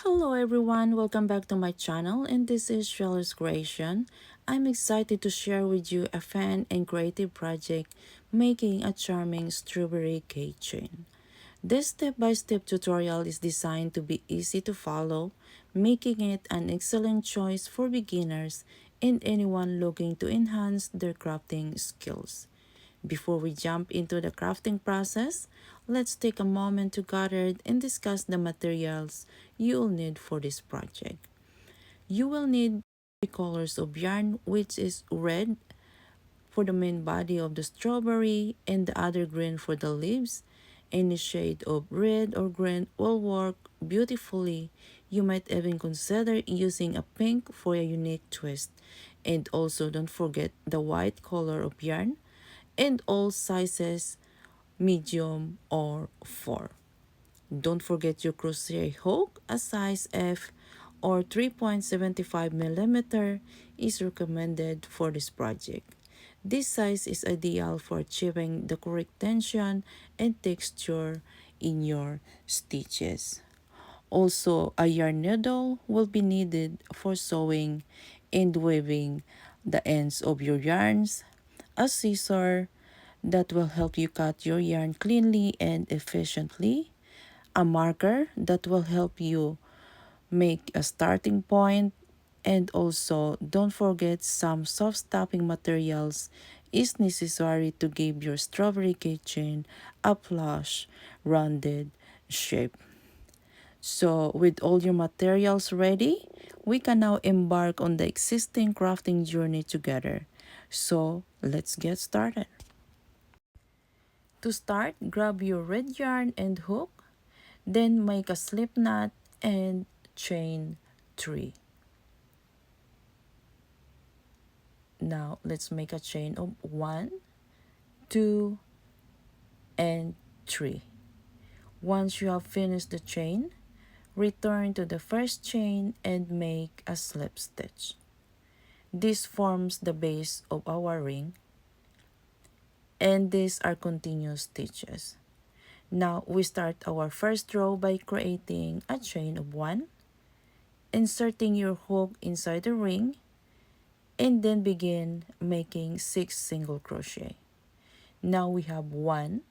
Hello everyone, welcome back to my channel, and this is Shelley's Creation. I'm excited to share with you a fun and creative project making a charming strawberry keychain. This step-by-step tutorial is designed to be easy to follow, making it an excellent choice for beginners and anyone looking to enhance their crafting skills. Before we jump into the crafting process, let's take a moment to gather and discuss the materials you'll need for this project. You will need three colors of yarn, which is red for the main body of the strawberry and the other green for the leaves. Any shade of red or green will work beautifully. You might even consider using a pink for a unique twist. And also don't forget the white color of yarn and all sizes medium or 4. Don't forget your crochet hook. A size F or 3.75 millimeter is recommended for this project. This size is ideal for achieving the correct tension and texture in your stitches. Also, a yarn needle will be needed for sewing and weaving the ends of your yarns, a scissor that will help you cut your yarn cleanly and efficiently, a marker that will help you make a starting point, and also don't forget some soft stopping materials is necessary to give your strawberry keychain a plush, rounded shape. So with all your materials ready, we can now embark on the existing crafting journey together. So let's get started. To start, grab your red yarn and hook, then make a slip knot and chain 3. Now let's make a chain of 1, 2, and 3. Once you have finished the chain, return to the first chain and make a slip stitch. This forms the base of our ring, and these are continuous stitches. Now we start our first row by creating a chain of 1, inserting your hook inside the ring, and then begin making 6 single crochet. Now we have 1,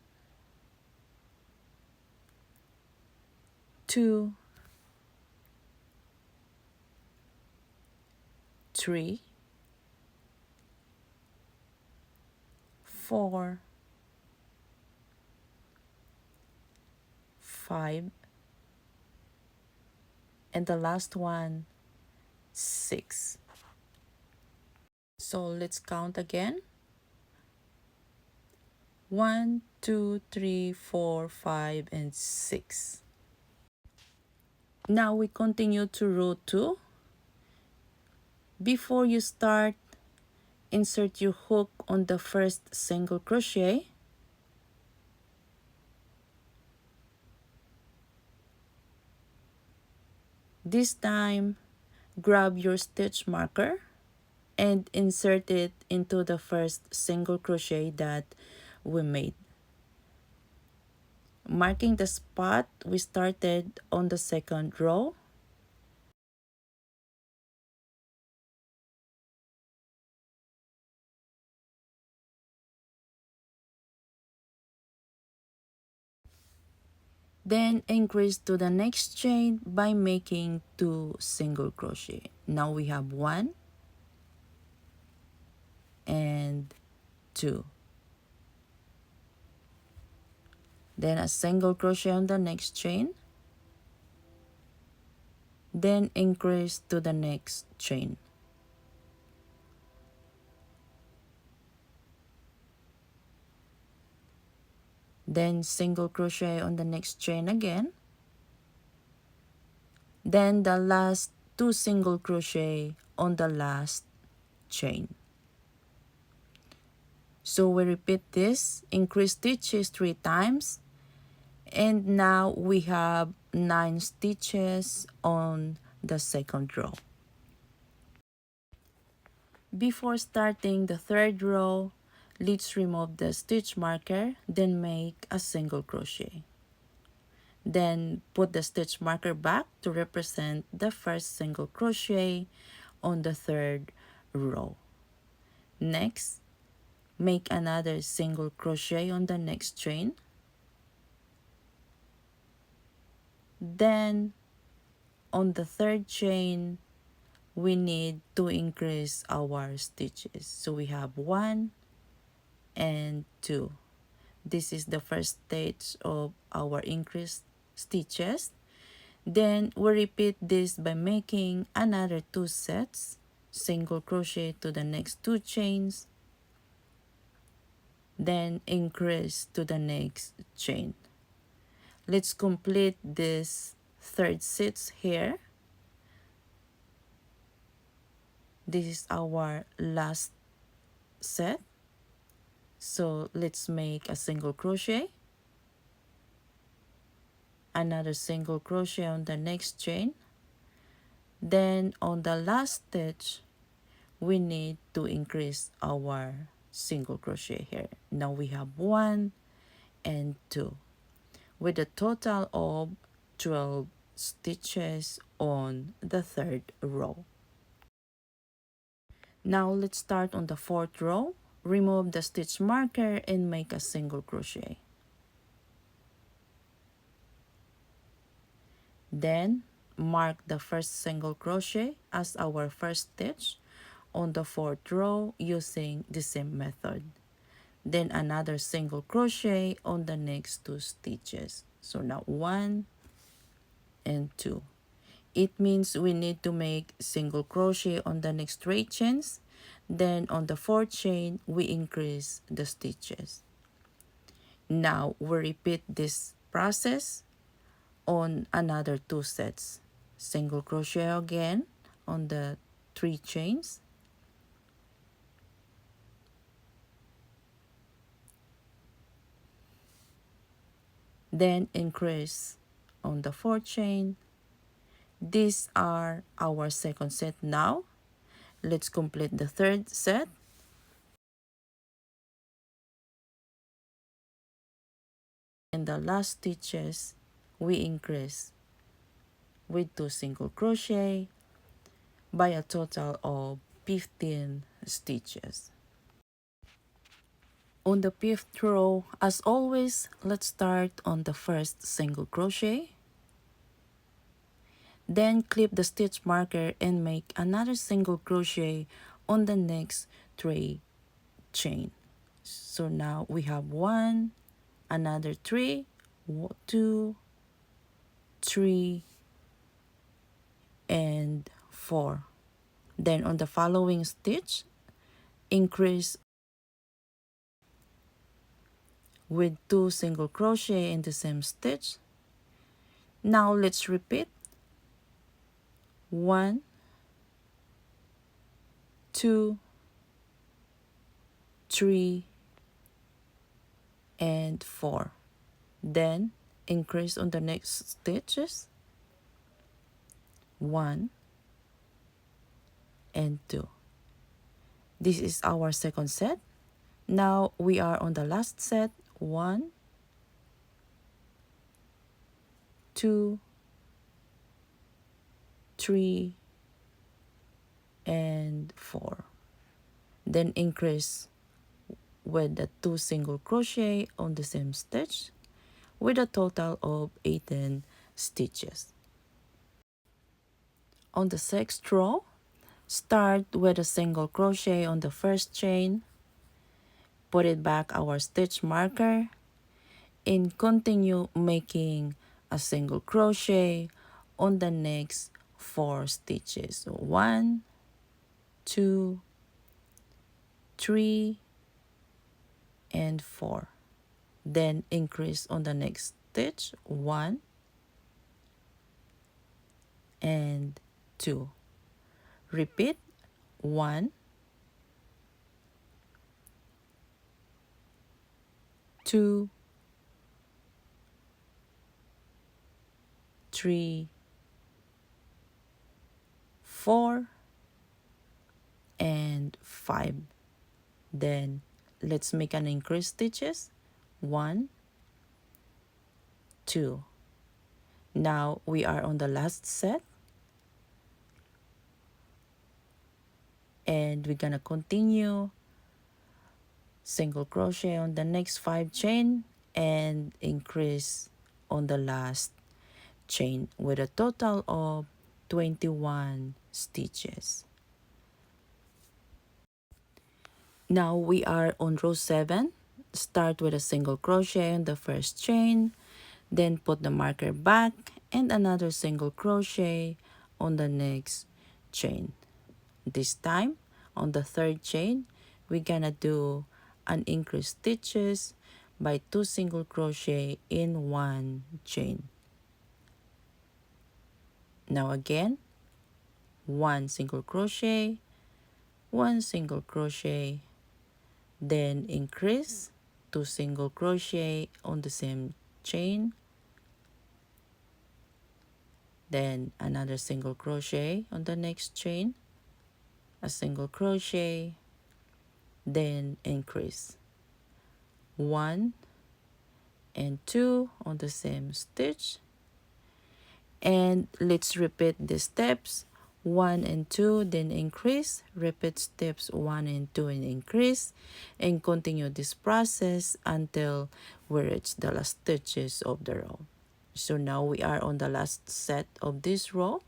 2, 3, 4, 5, and the last one, 6. So let's count again. 1, 2, 3, 4, 5, and 6. Now we continue to row 2. Before you start, insert your hook on the first single crochet. This time, grab your stitch marker and insert it into the first single crochet that we made, marking the spot we started on the second row. Then increase to the next chain by making 2 single crochet. Now we have 1 and 2. Then a single crochet on the next chain. Then increase to the next chain. Then single crochet on the next chain again. Then the last 2 single crochet on the last chain. So we repeat this, increase stitches 3 times, and now we have 9 stitches on the second row. Before starting the third row, let's remove the stitch marker, then make a single crochet. Then put the stitch marker back to represent the first single crochet on the third row. Next, make another single crochet on the next chain. Then on the third chain, we need to increase our stitches. So we have 1 and 2. This is the first stage of our increased stitches. Then we repeat this by making another 2 sets, single crochet to the next 2 chains, then increase to the next chain. Let's complete this third set here. This is our last set. So let's make a single crochet, another single crochet on the next chain. Then on the last stitch, we need to increase our single crochet here. Now we have 1 and 2 with a total of 12 stitches on the third row. Now let's start on the fourth row. Remove the stitch marker and make a single crochet. Then mark the first single crochet as our first stitch on the fourth row using the same method. Then another single crochet on the next 2 stitches. So now 1 and 2. It means we need to make single crochet on the next 3 chains. Then on the fourth chain, we increase the stitches. Now we repeat this process on another 2 sets. Single crochet again on the 3 chains. Then increase on the fourth chain. These are our second set now. Let's complete the third set. In the last stitches, we increase with 2 single crochet by a total of 15 stitches. On the 5th row, as always, let's start on the first single crochet. Then clip the stitch marker and make another single crochet on the next 3 chain. So now we have 1, another 3, 2, 3, and 4. Then on the following stitch, increase with 2 single crochet in the same stitch. Now let's repeat 1, 2, 3, and 4. Then increase on the next stitches 1 and 2. This is our second set. Now we are on the last set. 1, 2, 3, and 4. Then increase with the 2 single crochet on the same stitch with a total of 18 stitches. On the 6th row, start with a single crochet on the first chain, put it back our stitch marker, and continue making a single crochet on the next 4 stitches. So 1, 2, 3, and 4. Then increase on the next stitch 1 and 2. Repeat 1, 2, 3, 4, and 5. Then let's make an increase stitches 1, 2. Now we are on the last set, and we're gonna continue single crochet on the next 5 chain and increase on the last chain with a total of 21 stitches. Now we are on row 7. Start with a single crochet on the first chain, then put the marker back and another single crochet on the next chain. This time on the third chain, we're gonna do an increase stitches by 2 single crochet in 1 chain. Now again, 1 single crochet, 1 single crochet, then increase 2 single crochet on the same chain, then another single crochet on the next chain, a single crochet, then increase 1 and 2 on the same stitch, and let's repeat the steps 1 and 2, then increase, repeat steps 1 and 2 and increase, and continue this process until we reach the last stitches of the row. So now we are on the last set of this row.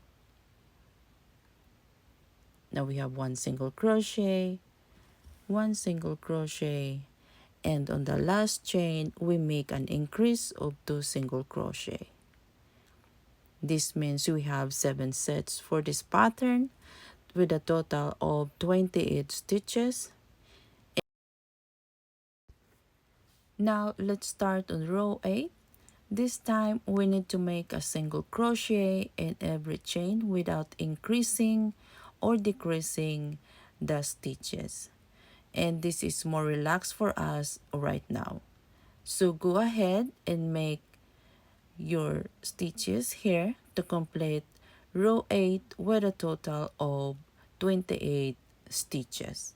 Now we have 1 single crochet, 1 single crochet, and on the last chain we make an increase of 2 single crochet. This means we have 7 sets for this pattern with a total of 28 stitches. Now let's start on row 8. This time we need to make a single crochet in every chain without increasing or decreasing the stitches. And this is more relaxed for us right now. So go ahead and make your stitches here to complete row 8 with a total of 28 stitches.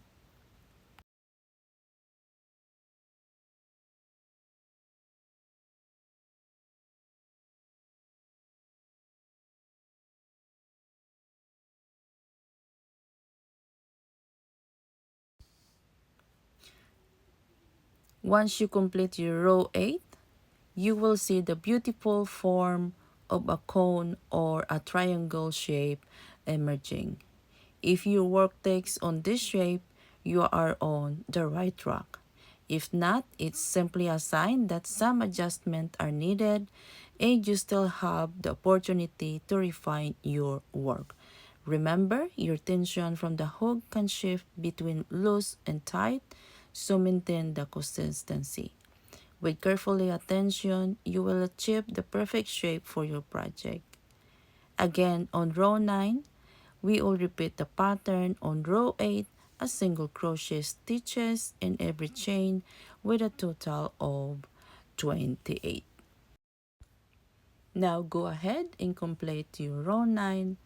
Once you complete your row 8, you will see the beautiful form of a cone or a triangle shape emerging. If your work takes on this shape, you are on the right track. If not, it's simply a sign that some adjustments are needed and you still have the opportunity to refine your work. Remember, your tension from the hook can shift between loose and tight, so maintain the consistency. With carefully attention, you will achieve the perfect shape for your project. Again, on row 9, we will repeat the pattern on row 8, a single crochet stitches in every chain with a total of 28. Now go ahead and complete your row 9.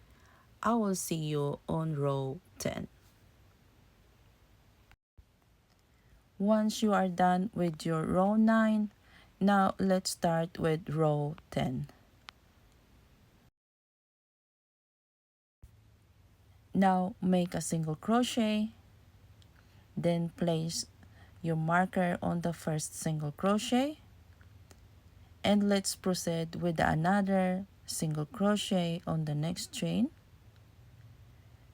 I will see you on row 10. Once you are done with your row 9, now let's start with row 10. Now make a single crochet, then place your marker on the first single crochet, and let's proceed with another single crochet on the next chain.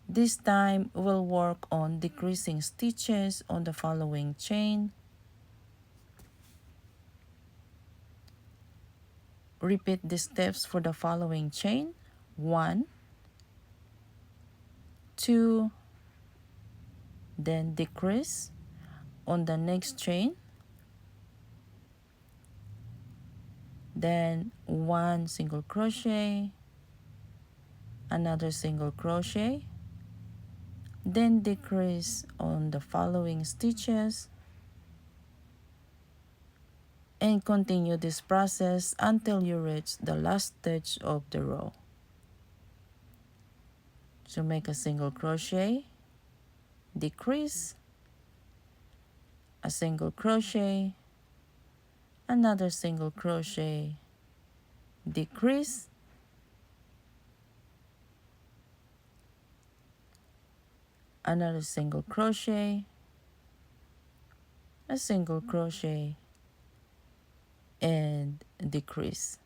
This time we'll work on decreasing stitches on the following chain. Repeat the steps for the following chain. 1, 2, then decrease on the next chain, then 1 single crochet, another single crochet, then decrease on the following stitches, and continue this process until you reach the last stitch of the row. So make a single crochet, decrease, a single crochet, another single crochet, decrease, another single crochet, a single crochet, and decrease.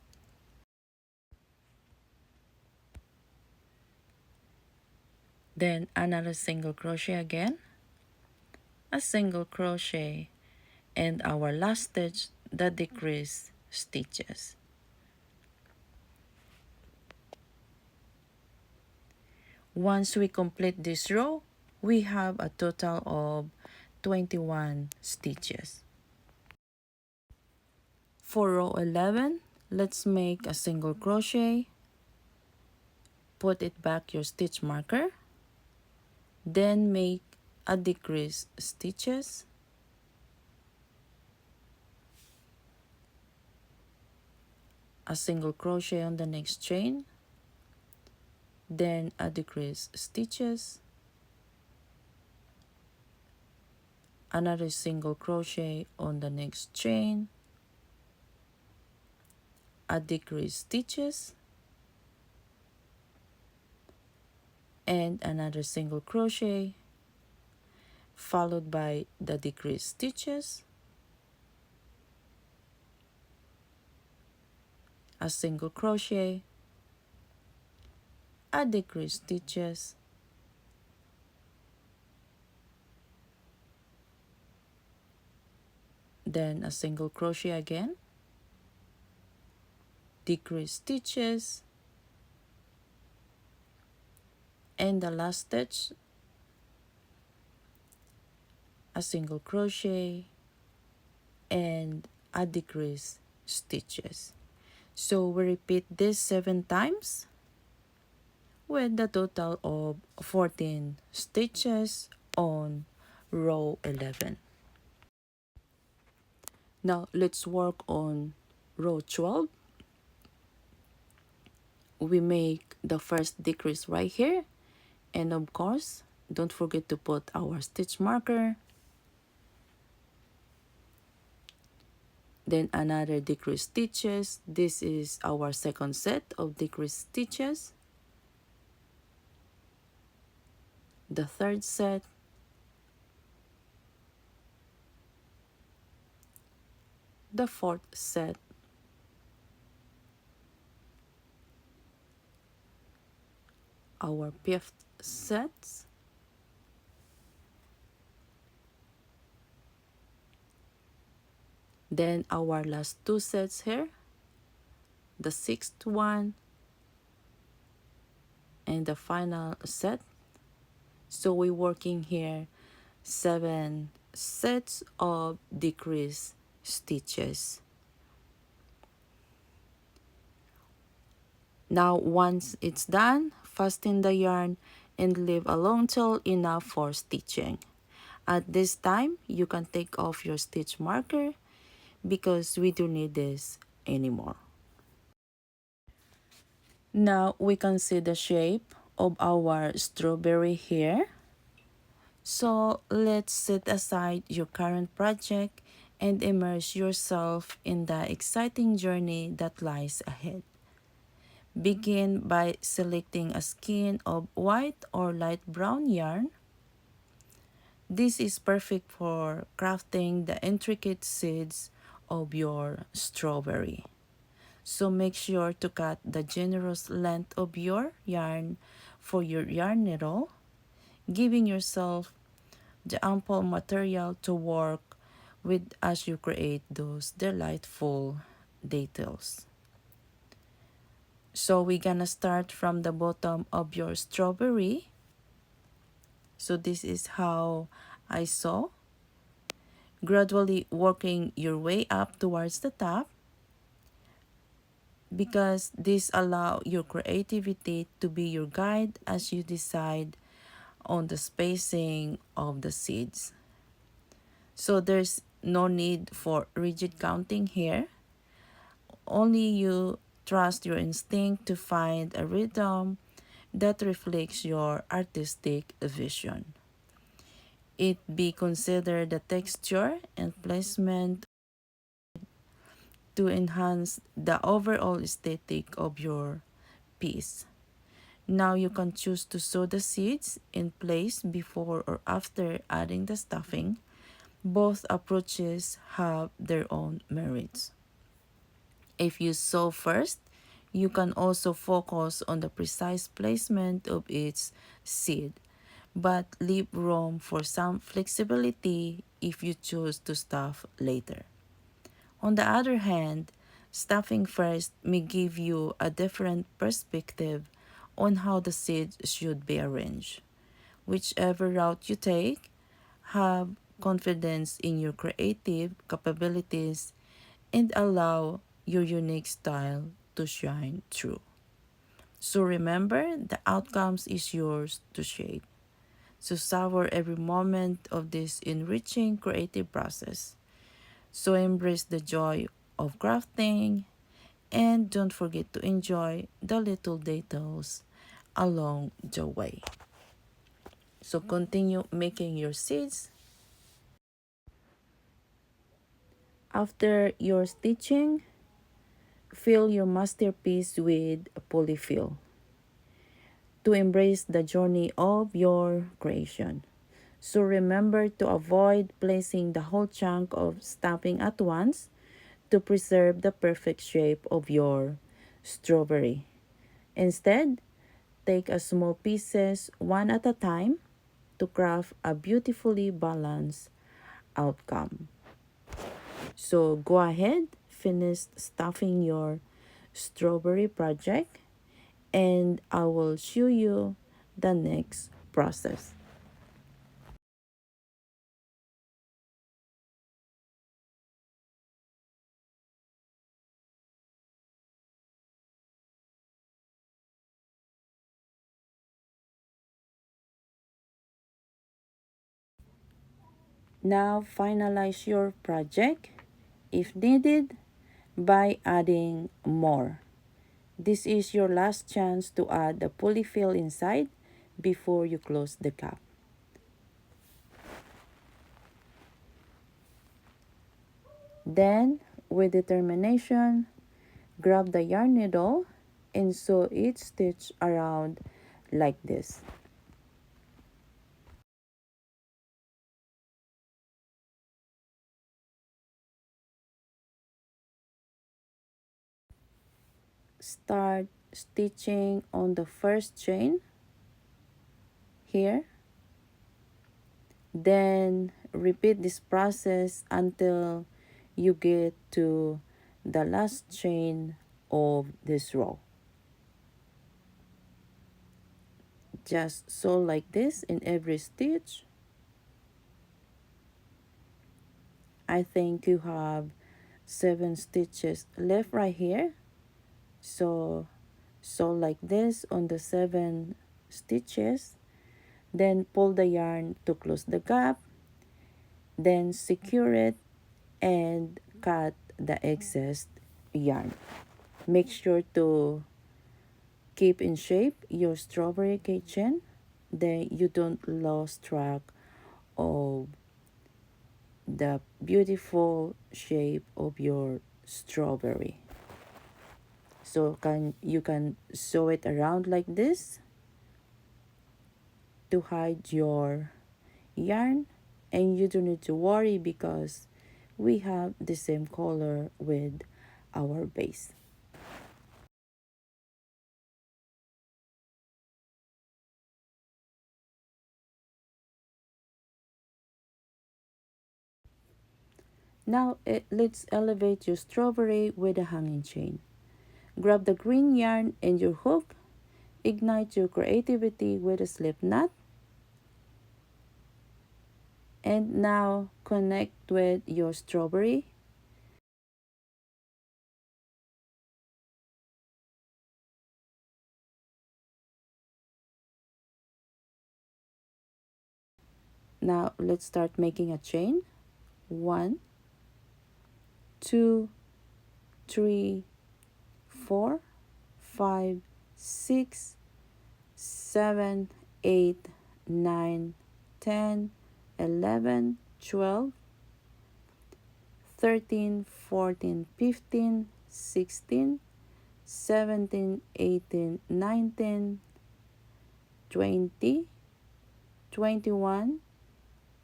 Then another single crochet again, a single crochet, and our last stitch, the decrease stitches. Once we complete this row, we have a total of 21 stitches. For row 11, let's make a single crochet, put it back your stitch marker, then make a decrease stitches, a single crochet on the next chain, then a decrease stitches, another single crochet on the next chain, a decrease stitches, and another single crochet, followed by the decrease stitches, a single crochet, a decrease stitches, then a single crochet again, decrease stitches, and the last stitch, a single crochet, and a decrease stitches. So we repeat this 7 times with the total of 14 stitches on row 11. Now let's work on row 12. We make the first decrease right here, and of course don't forget to put our stitch marker, then another decrease stitches. This is our second set of decrease stitches, the third set, the fourth set, our fifth set, then our last 2 sets here, the sixth one, and the final set. So we're working here 7 sets of decrease stitches. Now once it's done, fasten the yarn and leave a long tail enough for stitching. At this time, you can take off your stitch marker because we don't need this anymore. Now we can see the shape of our strawberry here. So let's set aside your current project and immerse yourself in the exciting journey that lies ahead. Begin by selecting a skein of white or light brown yarn. This is perfect for crafting the intricate seeds of your strawberry. So make sure to cut the generous length of your yarn for your yarn needle, giving yourself the ample material to work with as you create those delightful details. So we're gonna start from the bottom of your strawberry. So this is how I saw, gradually working your way up towards the top, because this allows your creativity to be your guide as you decide on the spacing of the seeds. So there's no need for rigid counting here. Only you trust your instinct to find a rhythm that reflects your artistic vision. It be considered the texture and placement to enhance the overall aesthetic of your piece. Now you can choose to sew the seeds in place before or after adding the stuffing. Both approaches have their own merits. If you sew first, you can also focus on the precise placement of each seed, but leave room for some flexibility if you choose to stuff later. On the other hand, stuffing first may give you a different perspective on how the seeds should be arranged. Whichever route you take, have confidence in your creative capabilities and allow your unique style to shine through. So remember, the outcomes is yours to shape. So savor every moment of this enriching creative process. So embrace the joy of crafting and don't forget to enjoy the little details along the way. So continue making your seeds. After your stitching, fill your masterpiece with polyfill to embrace the journey of your creation. So remember to avoid placing the whole chunk of stuffing at once to preserve the perfect shape of your strawberry. Instead, take a small pieces one at a time to craft a beautifully balanced outcome. So go ahead, finish stuffing your strawberry project and I will show you the next process. Now finalize your project if needed by adding more. This is your last chance to add the polyfill inside before you close the cap. Then, with determination, grab the yarn needle and sew each stitch around like this. Start stitching on the first chain here. Then repeat this process until you get to the last chain of this row. Just sew like this in every stitch. I think you have 7 stitches left right here. So sew like this on the 7 stitches. Then pull the yarn to close the gap. Then secure it and cut the excess yarn. Make sure to keep in shape your strawberry keychain. Then you don't lose track of the beautiful shape of your strawberry. So you can sew it around like this to hide your yarn, and you don't need to worry because we have the same color with our base. Now let's elevate your strawberry with a hanging chain. Grab the green yarn and your hook. Ignite your creativity with a slip knot. And now connect with your strawberry. Now let's start making a chain. 1, 2, 3, 4, 5, 6, 7, 8, 9, 10, 11, 12, 13, 14, 15, 16, 17, 18, 19, 20, 21,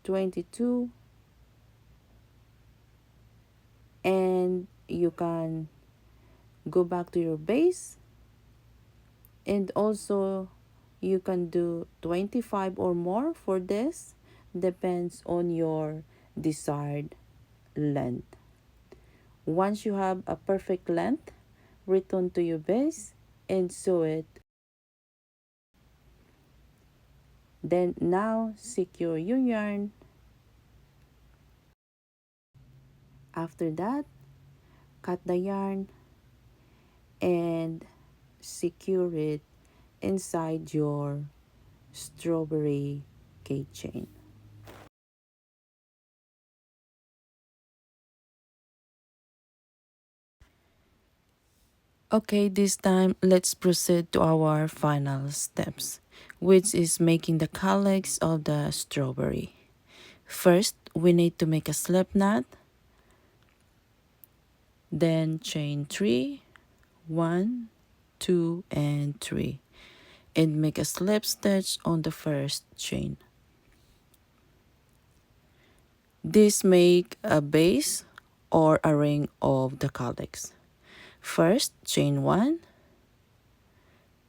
22, and you can go back to your base, and also you can do 25 or more for this, depends on your desired length. Once you have a perfect length, return to your base and sew it. Then now secure your yarn. After that, cut the yarn and secure it inside your strawberry keychain. Okay, this time let's proceed to our final steps, which is making the calyx of the strawberry. First, we need to make a slip knot, then chain 3, 1, 2, and 3, and make a slip stitch on the first chain. This make a base or a ring of the calyx. First, chain 1,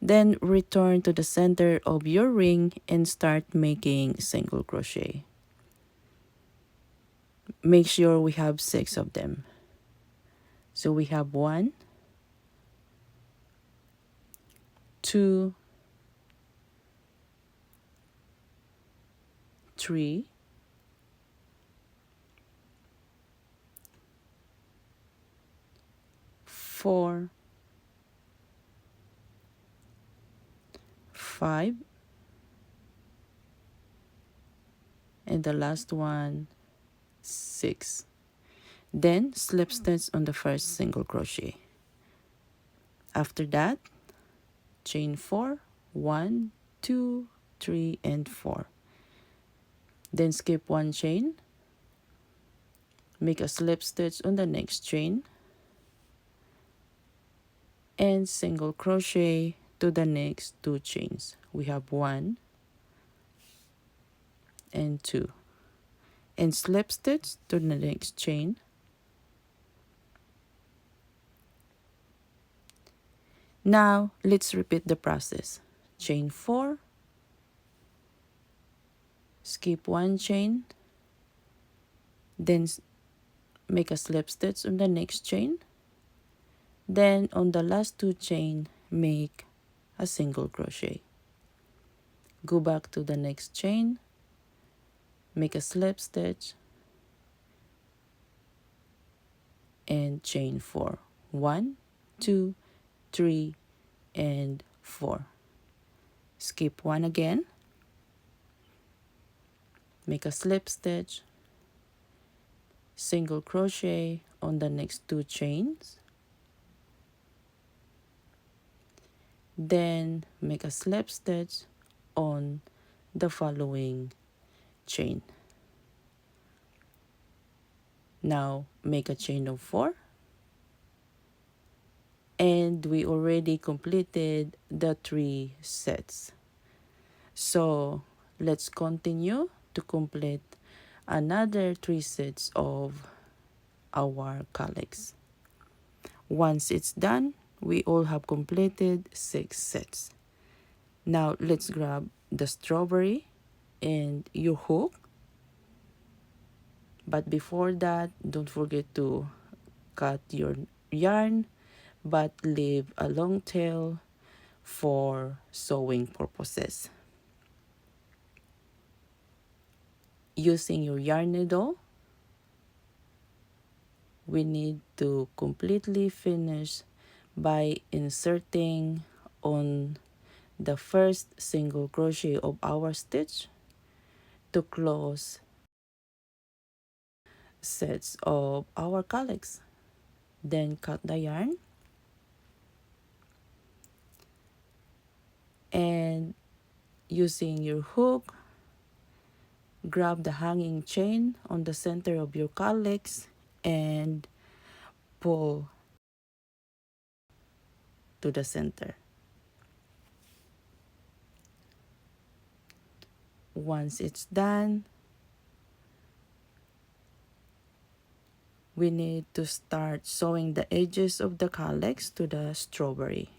then return to the center of your ring and start making single crochet. Make sure we have 6 of them. So we have 1, 2, 3, 4, 5, and the last one 6. Then slip stitch on the first single crochet. After that, chain 4, 1, 2, 3, and 4. Then skip one chain, make a slip stitch on the next chain, and single crochet to the next 2 chains. We have 1 and 2, and slip stitch to the next chain. Now let's repeat the process. Chain 4, skip one chain, then make a slip stitch on the next chain, then on the last 2 chain make a single crochet. Go back to the next chain, make a slip stitch, and chain 4. 1, 2, 3, and 4. Skip one again, make a slip stitch, single crochet on the next 2 chains, then make a slip stitch on the following chain. Now make a chain of 4, and we already completed the 3 sets. So let's continue to complete another 3 sets of our calyx. Once it's done, we all have completed 6 sets. Now let's grab the strawberry and your hook. But before that, don't forget to cut your yarn, but leave a long tail for sewing purposes. Using your yarn needle, we need to completely finish by inserting on the first single crochet of our stitch to close sets of our calyx. Then cut the yarn and using your hook, grab the hanging chain on the center of your calyx and pull to the center. Once it's done, we need to start sewing the edges of the calyx to the strawberry.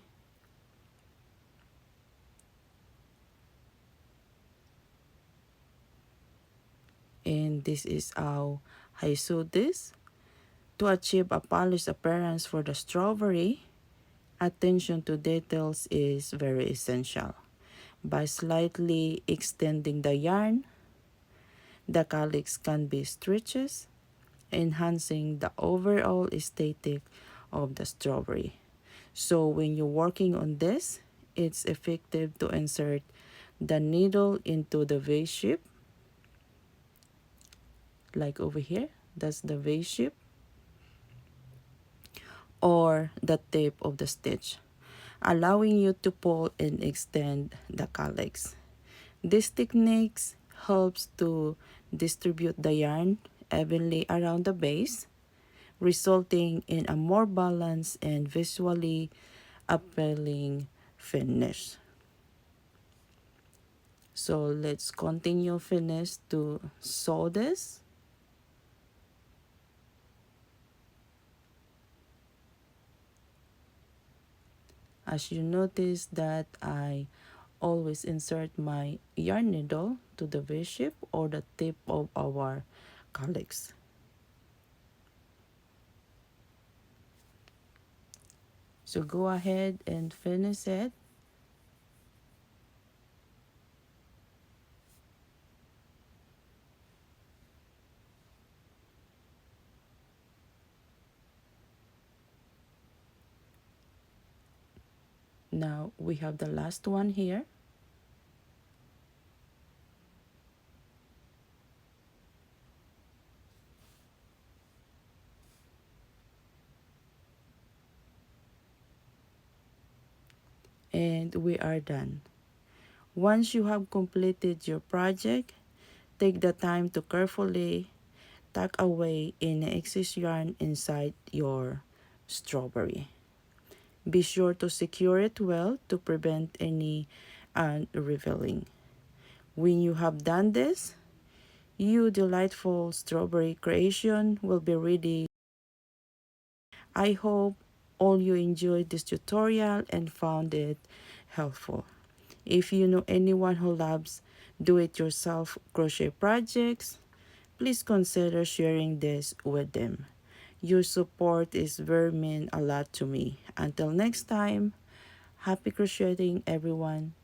And this is how I sew this. To achieve a polished appearance for the strawberry, attention to details is very essential. By slightly extending the yarn, the calyx can be stretched, enhancing the overall aesthetic of the strawberry. So when you're working on this, it's effective to insert the needle into the V shape, like over here. That's the V shape, or the tip of the stitch, allowing you to pull and extend the calyx. This technique helps to distribute the yarn evenly around the base, resulting in a more balanced and visually appealing finish. So let's continue finish to sew this. As you notice that I always insert my yarn needle to the V-shape or the tip of our calyx. So go ahead and finish it. Now we have the last one here. And we are done. Once you have completed your project, take the time to carefully tuck away any excess yarn inside your strawberry. Be sure to secure it well to prevent any unraveling. When you have done this, your delightful strawberry creation will be ready. I hope all you enjoyed this tutorial and found it helpful. If you know anyone who loves do-it-yourself crochet projects, please consider sharing this with them. Your support is very mean a lot to me. Until next time, happy crocheting everyone.